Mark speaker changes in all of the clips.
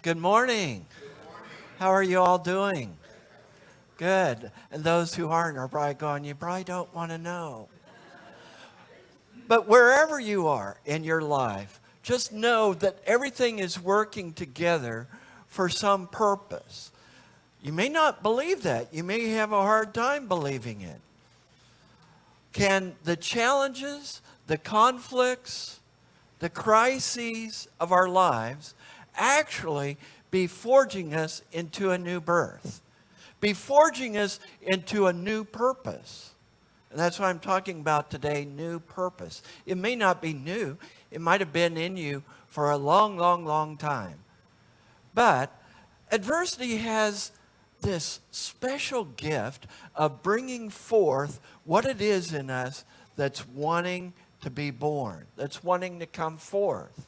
Speaker 1: Good morning. How are you all doing? Good. And those who aren't are probably going, you probably don't want to know. But wherever you are in your life, just know that everything is working together for some purpose. You may not believe that. You may have a hard time believing it. Can the challenges, the conflicts, the crises of our lives actually be forging us into a new birth, be forging us into a new purpose? And that's what I'm talking about today, new purpose. It may not be new. It might have been in you for a long, long, long time. But adversity has this special gift of bringing forth what it is in us that's wanting to be born, that's wanting to come forth.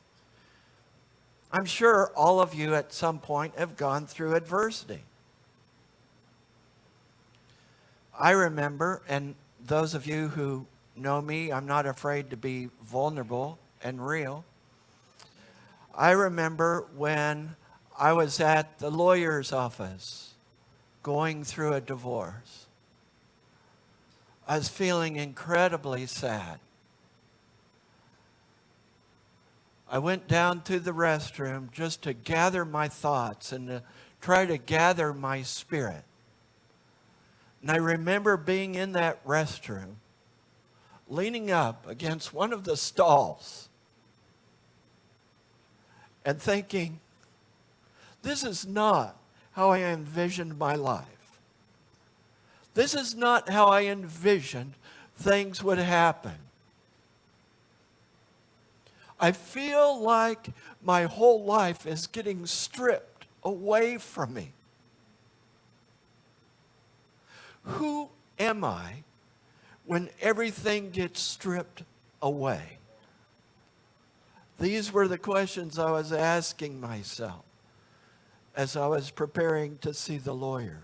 Speaker 1: I'm sure all of you at some point have gone through adversity. I remember, and those of you who know me, I'm not afraid to be vulnerable and real. I remember when I was at the lawyer's office going through a divorce. I was feeling incredibly sad. I went down to the restroom just to gather my thoughts and to try to gather my spirit. And I remember being in that restroom, leaning up against one of the stalls and thinking, this is not how I envisioned my life. This is not how I envisioned things would happen. I feel like my whole life is getting stripped away from me. Who am I when everything gets stripped away? These were the questions I was asking myself as I was preparing to see the lawyer.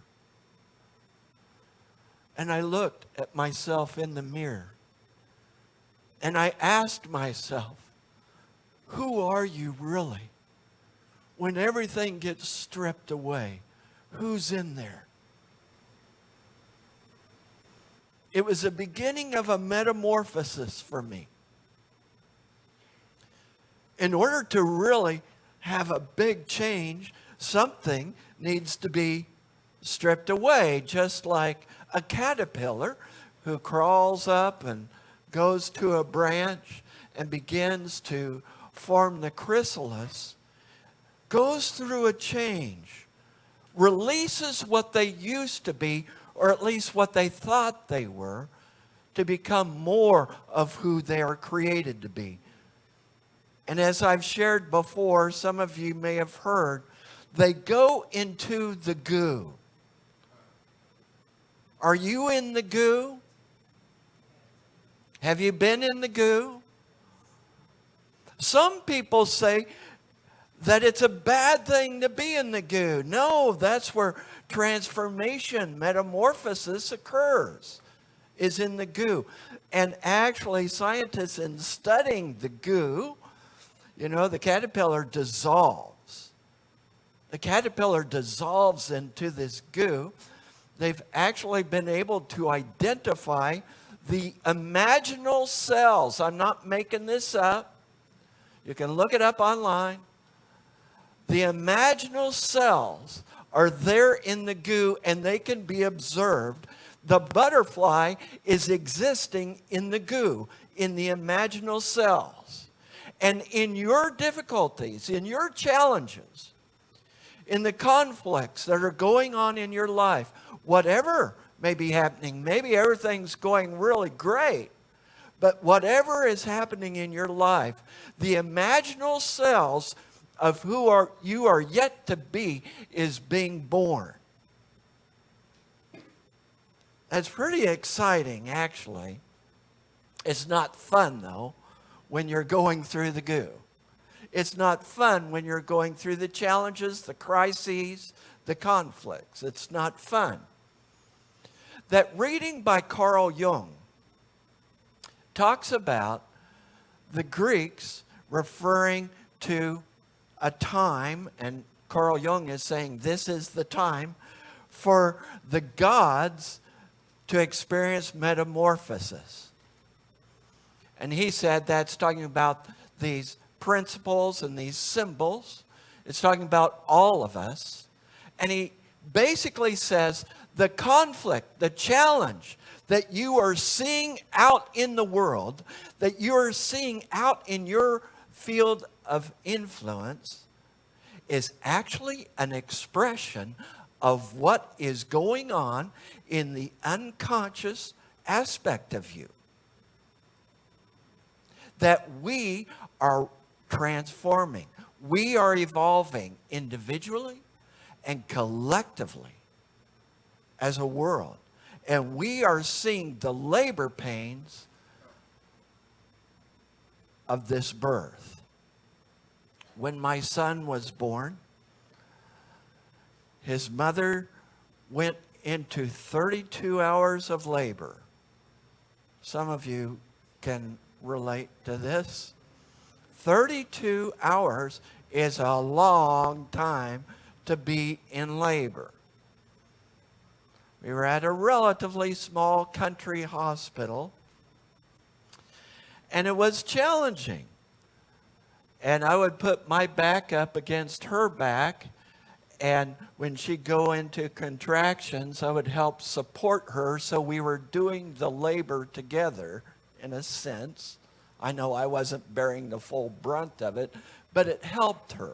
Speaker 1: And I looked at myself in the mirror and I asked myself, who are you really? When everything gets stripped away, who's in there? It was the beginning of a metamorphosis for me. In order to really have a big change, something needs to be stripped away, just like a caterpillar who crawls up and goes to a branch and begins to form the chrysalis, goes through a change, releases what they used to be, or at least what they thought they were, to become more of who they are created to be. And as I've shared before, some of you may have heard, they go into the goo. Are you in the goo? Have you been in the goo? Some people say that it's a bad thing to be in the goo. No, that's where transformation, metamorphosis occurs, is in the goo. And actually, scientists in studying the goo, the caterpillar dissolves. The caterpillar dissolves into this goo. They've actually been able to identify the imaginal cells. I'm not making this up. You can look it up online. The imaginal cells are there in the goo and they can be observed. The butterfly is existing in the goo, in the imaginal cells. And in your difficulties, in your challenges, in the conflicts that are going on in your life, whatever may be happening, maybe everything's going really great, but whatever is happening in your life, the imaginal cells of who you are yet to be is being born. That's pretty exciting, actually. It's not fun, though, when you're going through the goo. It's not fun when you're going through the challenges, the crises, the conflicts. It's not fun. That reading by Carl Jung talks about the Greeks referring to a time, and Carl Jung is saying this is the time for the gods to experience metamorphosis. And he said that's talking about these principles and these symbols. It's talking about all of us. And he basically says the conflict, the challenge that you are seeing out in the world, that you are seeing out in your field of influence, is actually an expression of what is going on in the unconscious aspect of you. That we are transforming. We are evolving individually and collectively as a world. And we are seeing the labor pains of this birth. When my son was born, his mother went into 32 hours of labor. Some of you can relate to this. 32 hours is a long time to be in labor. We were at a relatively small country hospital, and it was challenging. And I would put my back up against her back, and when she'd go into contractions, I would help support her, so we were doing the labor together, in a sense. I know I wasn't bearing the full brunt of it, but it helped her.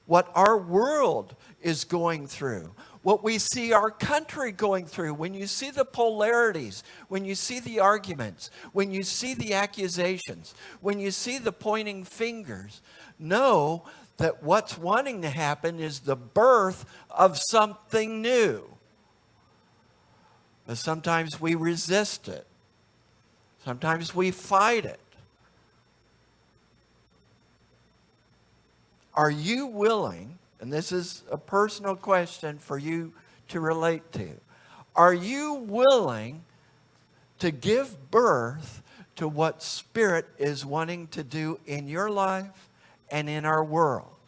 Speaker 1: What our world is going through, what we see our country going through, when you see the polarities, when you see the arguments, when you see the accusations, when you see the pointing fingers, know that what's wanting to happen is the birth of something new. But sometimes we resist it. Sometimes we fight it. Are you willing, and this is a personal question for you to relate to, are you willing to give birth to what Spirit is wanting to do in your life and in our world?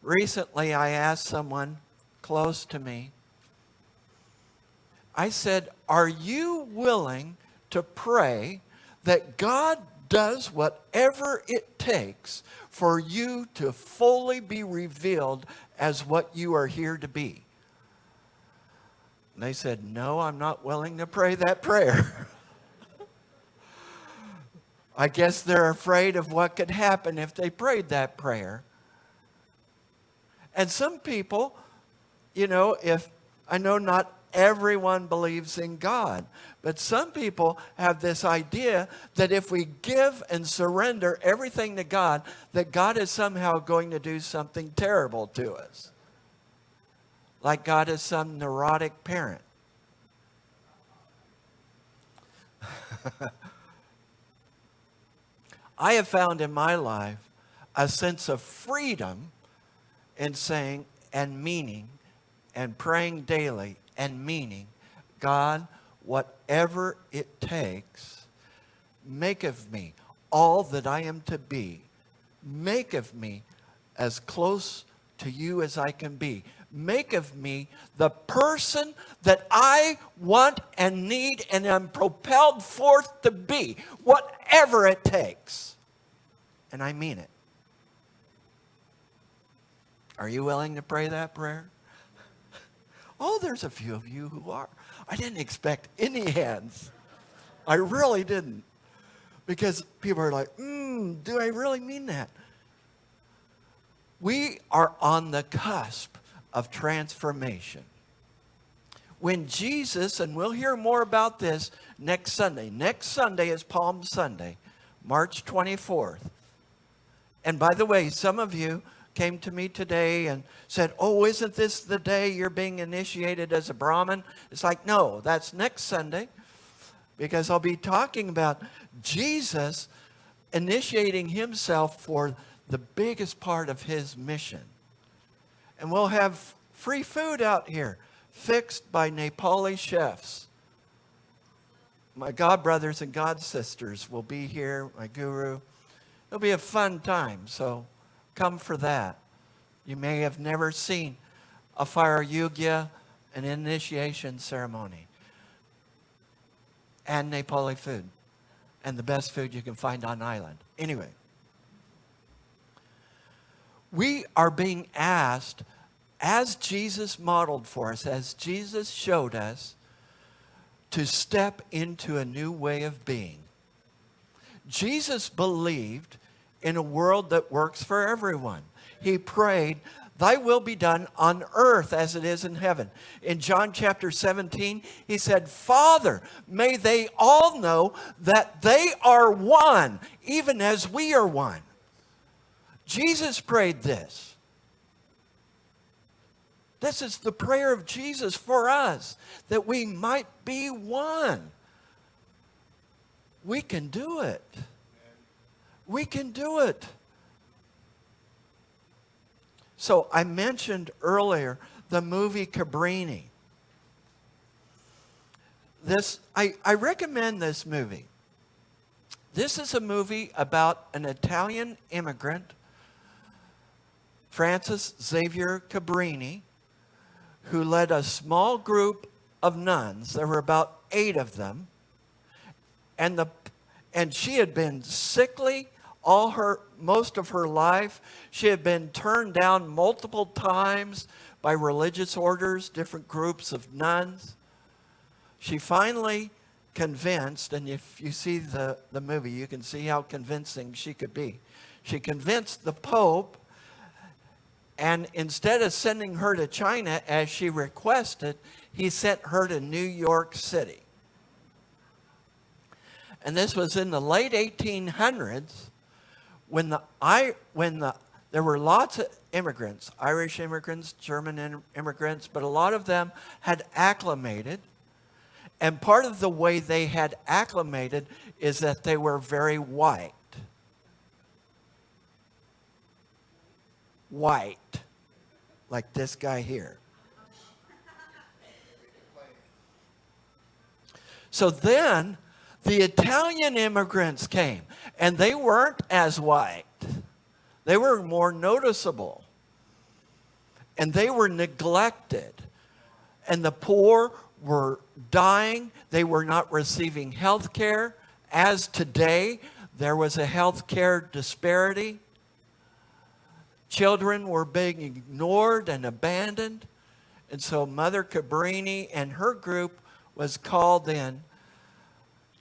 Speaker 1: Recently, I asked someone close to me, I said, are you willing to pray that God does whatever it takes for you to fully be revealed as what you are here to be? And they said, no, I'm not willing to pray that prayer. I guess they're afraid of what could happen if they prayed that prayer. And some people, I know not everyone believes in God, but some people have this idea that if we give and surrender everything to God, that God is somehow going to do something terrible to us. Like God is some neurotic parent. I have found in my life a sense of freedom in saying and meaning and praying daily and meaning, God, whatever it takes, make of me all that I am to be. Make of me as close to you as I can be. Make of me the person that I want and need and am propelled forth to be, whatever it takes. And I mean it. Are you willing to pray that prayer? Oh, there's a few of you who are. I didn't expect any hands. I really didn't. Because people are like, do I really mean that? We are on the cusp of transformation. When Jesus, and we'll hear more about this next Sunday. Next Sunday is Palm Sunday, March 24th. And by the way, some of you came to me today and said, oh, isn't this the day you're being initiated as a Brahmin? It's like, no, that's next Sunday, because I'll be talking about Jesus initiating himself for the biggest part of his mission. And we'll have free food out here, fixed by Nepali chefs. my God brothers and God sisters will be here, my guru. It'll be a fun time, so come for that. You may have never seen a fire yugya, an initiation ceremony, and Nepali food, and the best food you can find on island. Anyway, we are being asked, as Jesus modeled for us, as Jesus showed us, to step into a new way of being. Jesus believed in a world that works for everyone. He prayed, "Thy will be done on earth as it is in heaven." In John chapter 17, he said, "Father, may they all know that they are one, even as we are one." Jesus prayed this. This is the prayer of Jesus for us, that we might be one. We can do it. We can do it. So I mentioned earlier the movie Cabrini. I recommend this movie. This is a movie about an Italian immigrant, Francis Xavier Cabrini, who led a small group of nuns. There were about 8 of them. And she had been sickly most of her life. She had been turned down multiple times by religious orders, different groups of nuns. She finally convinced, and if you see the movie, you can see how convincing she could be. She convinced the Pope, and instead of sending her to China as she requested, he sent her to New York City. And this was in the late 1800s when there were lots of immigrants, Irish immigrants, German immigrants, but a lot of them had acclimated. And part of the way they had acclimated is that they were very white. White, like this guy here. So then the Italian immigrants came, and they weren't as white. They were more noticeable. And they were neglected. And the poor were dying. They were not receiving health care. As today, there was a health care disparity. Children were being ignored and abandoned. And so Mother Cabrini and her group was called in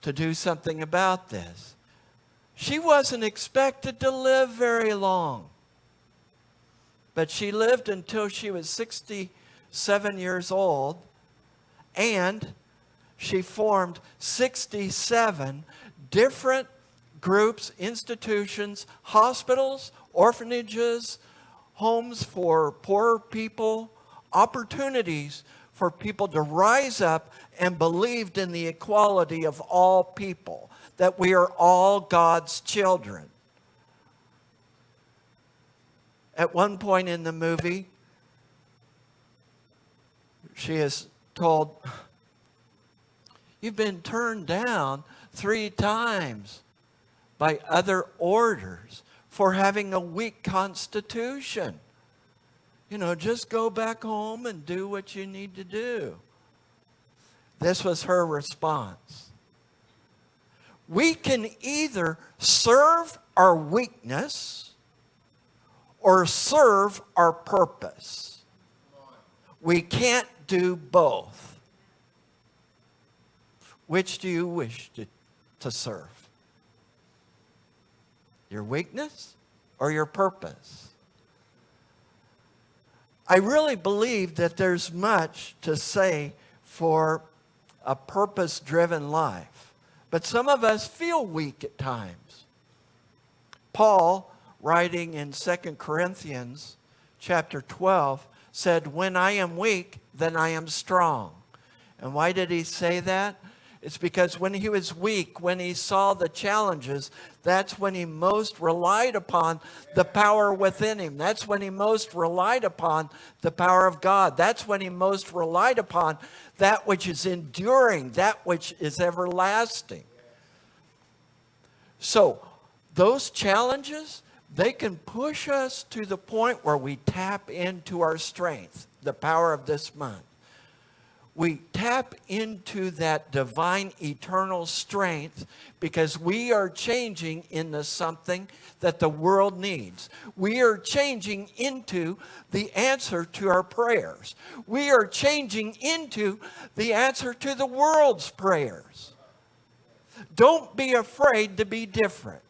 Speaker 1: to do something about this. She wasn't expected to live very long. But she lived until she was 67 years old. And she formed 67 different groups, institutions, hospitals, orphanages, homes for poor people, opportunities for people to rise up and believed in the equality of all people, that we are all God's children. At one point in the movie, she is told, "You've been turned down 3 times by other orders for having a weak constitution. Just go back home and do what you need to do." This was her response. We can either serve our weakness or serve our purpose. We can't do both. Which do you wish to serve? Your weakness or your purpose? I really believe that there's much to say for a purpose-driven life. But some of us feel weak at times. Paul, writing in 2 Corinthians chapter 12, said, "When I am weak, then I am strong." And why did he say that? It's because when he was weak, when he saw the challenges, that's when he most relied upon the power within him. That's when he most relied upon the power of God. That's when he most relied upon that which is enduring, that which is everlasting. So those challenges, they can push us to the point where we tap into our strength, the power of this month. We tap into that divine eternal strength because we are changing into something that the world needs. We are changing into the answer to our prayers. We are changing into the answer to the world's prayers. Don't be afraid to be different.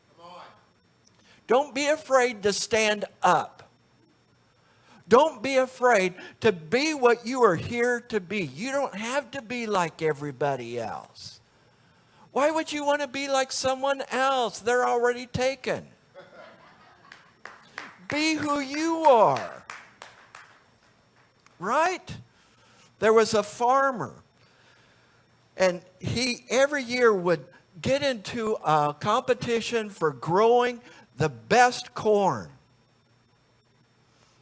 Speaker 1: Don't be afraid to stand up. Don't be afraid to be what you are here to be. You don't have to be like everybody else. Why would you want to be like someone else? They're already taken. Be who you are. Right? There was a farmer, and he every year would get into a competition for growing the best corn.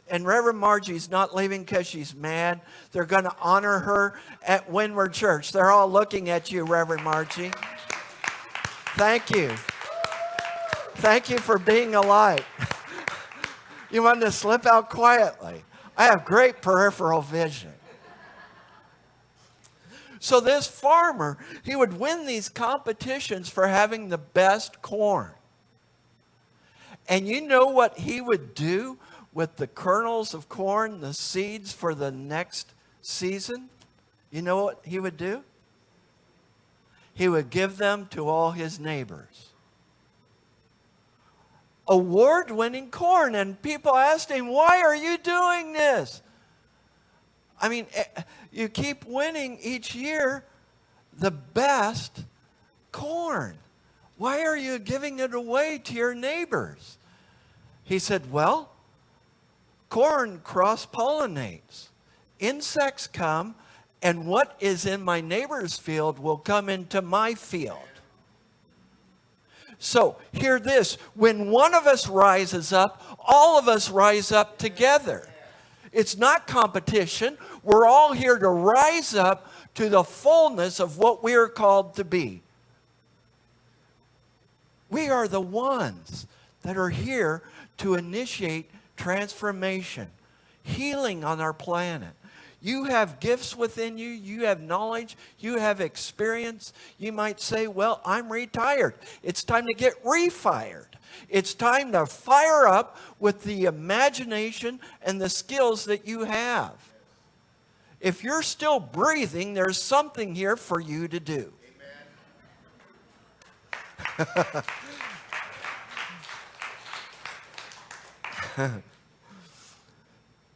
Speaker 1: And Reverend Margie's not leaving because she's mad. They're going to honor her at Windward Church. They're all looking at you, Reverend Margie. Thank you. Thank you for being a light. You wanted to slip out quietly. I have great peripheral vision. So this farmer, he would win these competitions for having the best corn. And you know what he would do with the kernels of corn, the seeds for the next season? You know what he would do? He would give them to all his neighbors. Award-winning corn. And people asked him, why are you doing this? I mean, you keep winning each year the best corn. Why are you giving it away to your neighbors? He said, well, corn cross-pollinates. Insects come, and what is in my neighbor's field will come into my field. So, hear this. When one of us rises up, all of us rise up together. It's not competition. We're all here to rise up to the fullness of what we are called to be. We are the ones that are here to initiate transformation, healing on our planet. You have gifts within you. You have knowledge. You have experience. You might say, well, I'm retired. It's time to get refired. It's time to fire up with the imagination and the skills that you have. If you're still breathing, there's something here for you to do.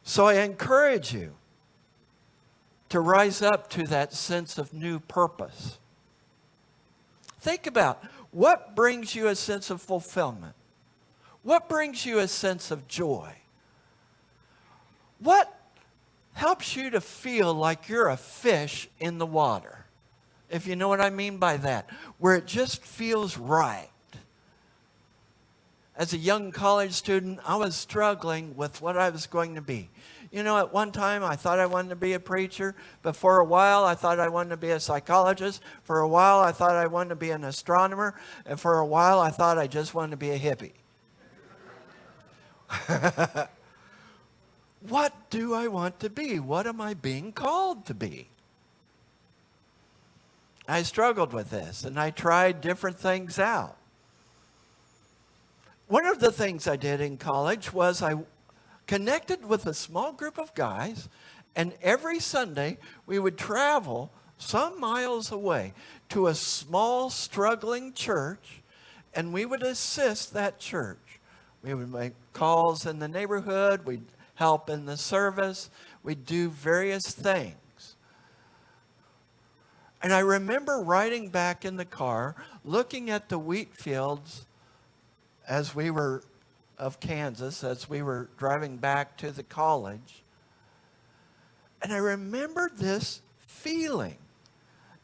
Speaker 1: So I encourage you to rise up to that sense of new purpose. Think about what brings you a sense of fulfillment. What brings you a sense of joy? What helps you to feel like you're a fish in the water? If you know what I mean by that, where it just feels right. As a young college student, I was struggling with what I was going to be. You know, at one time, I thought I wanted to be a preacher, but for a while, I thought I wanted to be a psychologist. For a while, I thought I wanted to be an astronomer. And for a while, I thought I just wanted to be a hippie. What do I want to be? What am I being called to be? I struggled with this, and I tried different things out. One of the things I did in college was I connected with a small group of guys, and every Sunday we would travel some miles away to a small, struggling church, and we would assist that church. We would make calls in the neighborhood, we'd help in the service, we'd do various things. And I remember riding back in the car, looking at the wheat fields as we were of Kansas, as we were driving back to the college. And I remember this feeling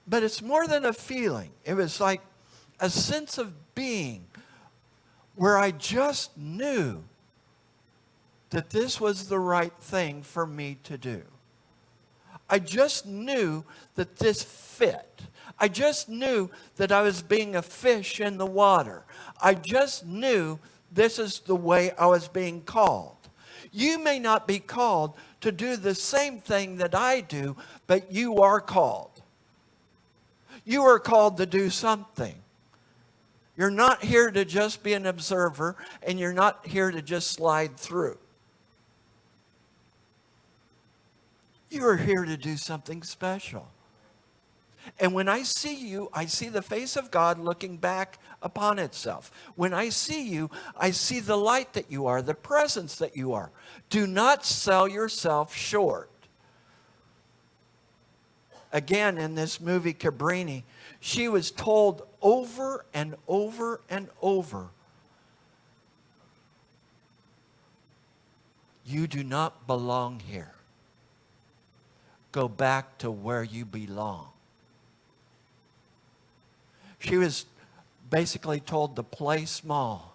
Speaker 1: But it's more than a feeling. It was like a sense of being where I just knew that this was the right thing for me to do. I just knew that this fit. I just knew that I was being a fish in the water. I just knew this is the way I was being called. You may not be called to do the same thing that I do, but you are called. You are called to do something. You're not here to just be an observer, and you're not here to just slide through. You are here to do something special. And when I see you, I see the face of God looking back upon itself. When I see you, I see the light that you are, the presence that you are. Do not sell yourself short. Again, in this movie, Cabrini, she was told over and over and over, you do not belong here. Go back to where you belong. She was basically told to play small.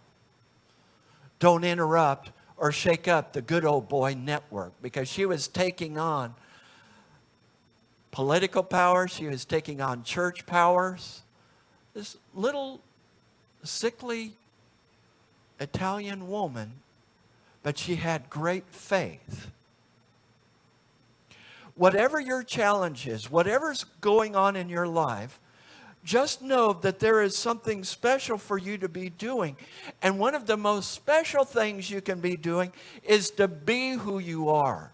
Speaker 1: Don't interrupt or shake up the good old boy network, because she was taking on political power. She was taking on church powers. This little sickly Italian woman, but she had great faith. Whatever your challenge is, whatever's going on in your life, just know that there is something special for you to be doing. And one of the most special things you can be doing is to be who you are,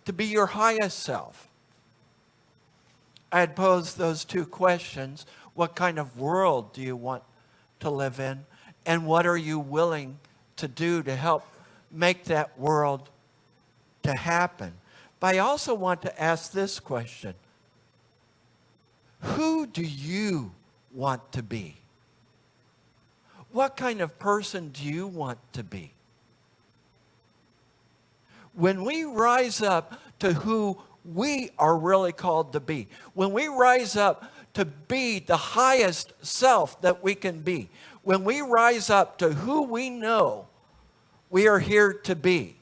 Speaker 1: to be your highest self. I had posed those two questions. What kind of world do you want to live in? And what are you willing to do to help make that world to happen? But I also want to ask this question. Who do you want to be? What kind of person do you want to be? When we rise up to who we are really called to be, when we rise up to be the highest self that we can be, when we rise up to who we know we are here to be,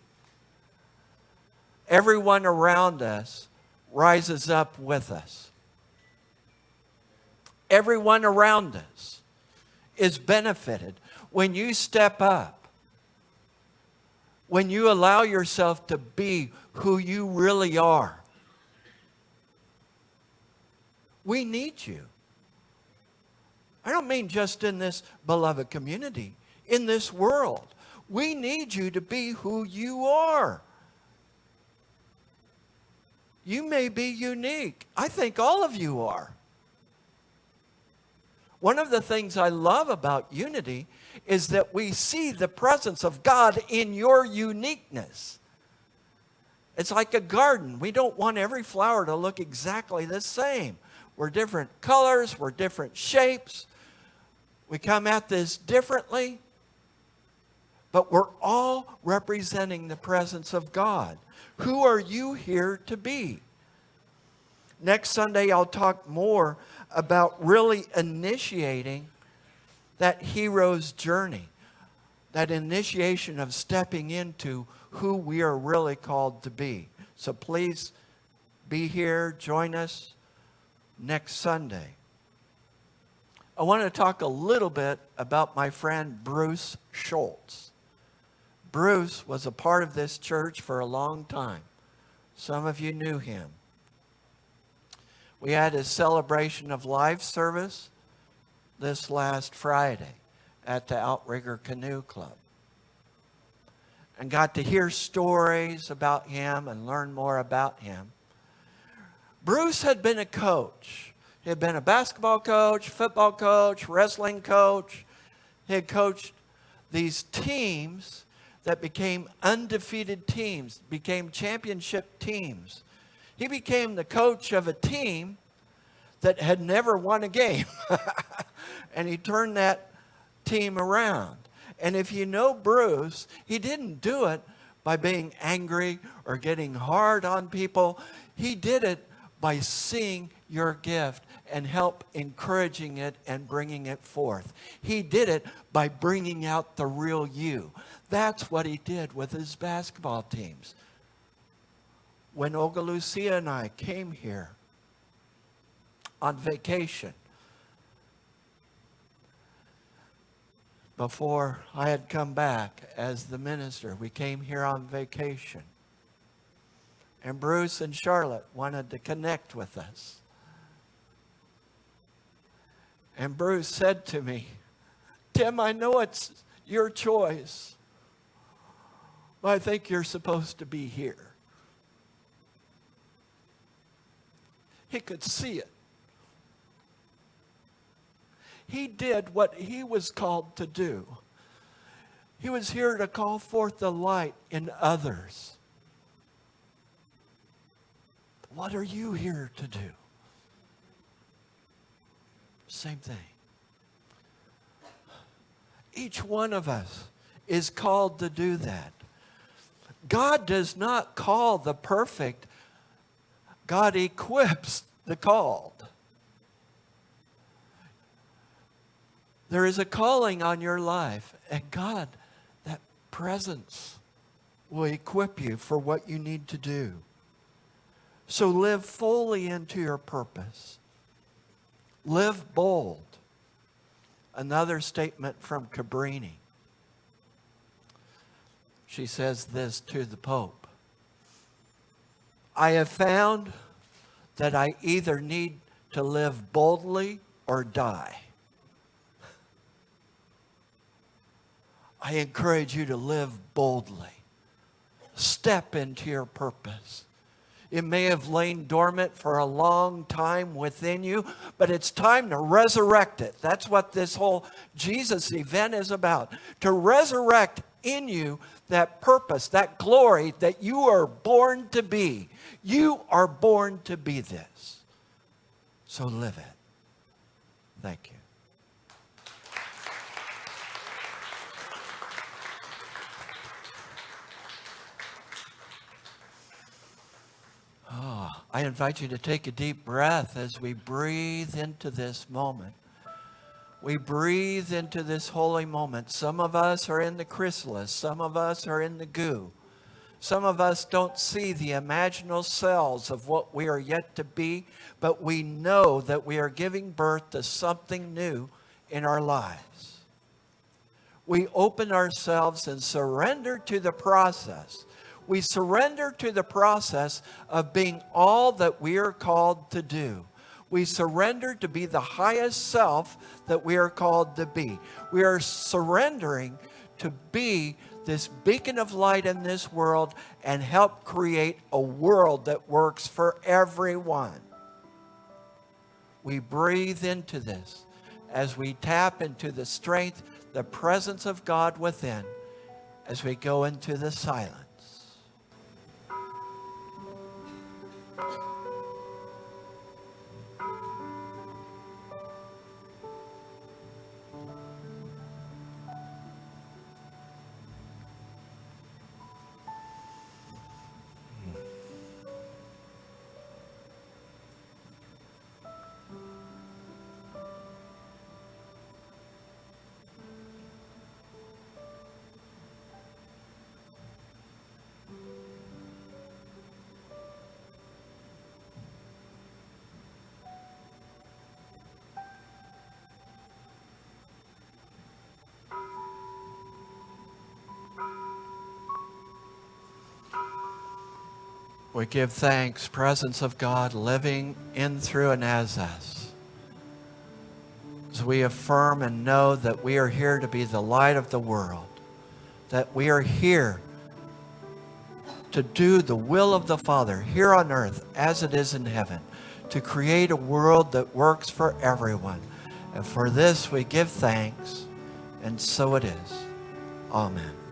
Speaker 1: everyone around us rises up with us. Everyone around us is benefited when you step up, when you allow yourself to be who you really are. We need you. I don't mean just in this beloved community, in this world. We need you to be who you are. You may be unique. I think all of you are. One of the things I love about unity is that we see the presence of God in your uniqueness. It's like a garden. We don't want every flower to look exactly the same. We're different colors, we're different shapes. We come at this differently, but we're all representing the presence of God. Who are you here to be? Next Sunday, I'll talk more about really initiating that hero's journey, that initiation of stepping into who we are really called to be. So please be here, join us next Sunday. I want to talk a little bit about my friend Bruce Schultz. Bruce was a part of this church for a long time. Some of you knew him. We had a celebration of life service this last Friday at the Outrigger Canoe Club, and got to hear stories about him and learn more about him. Bruce had been a coach. He had been a basketball coach, football coach, wrestling coach. He had coached these teams that became undefeated teams, became championship teams. He became the coach of a team that had never won a game. And he turned that team around. And if you know Bruce, he didn't do it by being angry or getting hard on people. He did it by seeing your gift and help encouraging it and bringing it forth. He did it by bringing out the real you. That's what he did with his basketball teams. When Olga Lucia and I came here on vacation, before I had come back as the minister, we came here on vacation. And Bruce and Charlotte wanted to connect with us. And Bruce said to me, Tim, I know it's your choice, but I think you're supposed to be here. He could see it. He did what he was called to do. He was here to call forth the light in others. What are you here to do? Same thing. Each one of us is called to do that. God does not call the perfect. God equips the called. There is a calling on your life, and God, that presence, will equip you for what you need to do. So live fully into your purpose. Live bold. Another statement from Cabrini. She says this to the Pope. I have found that I either need to live boldly or die. I encourage you to live boldly. Step into your purpose. It may have lain dormant for a long time within you, but it's time to resurrect it. That's what this whole Jesus event is about. To resurrect in you that purpose, that glory that you are born to be. You are born to be this. So live it. Thank you. I invite you to take a deep breath as we breathe into this moment. We breathe into this holy moment. Some of us are in the chrysalis. Some of us are in the goo. Some of us don't see the imaginal cells of what we are yet to be, but we know that we are giving birth to something new in our lives. We open ourselves and surrender to the process. We surrender to the process of being all that we are called to do. We surrender to be the highest self that we are called to be. We are surrendering to be this beacon of light in this world and help create a world that works for everyone. We breathe into this as we tap into the strength, the presence of God within, as we go into the silence. We give thanks, presence of God living in, through, and as us. As we affirm and know that we are here to be the light of the world, that we are here to do the will of the Father here on earth as it is in heaven, to create a world that works for everyone. And for this we give thanks, and so it is. Amen.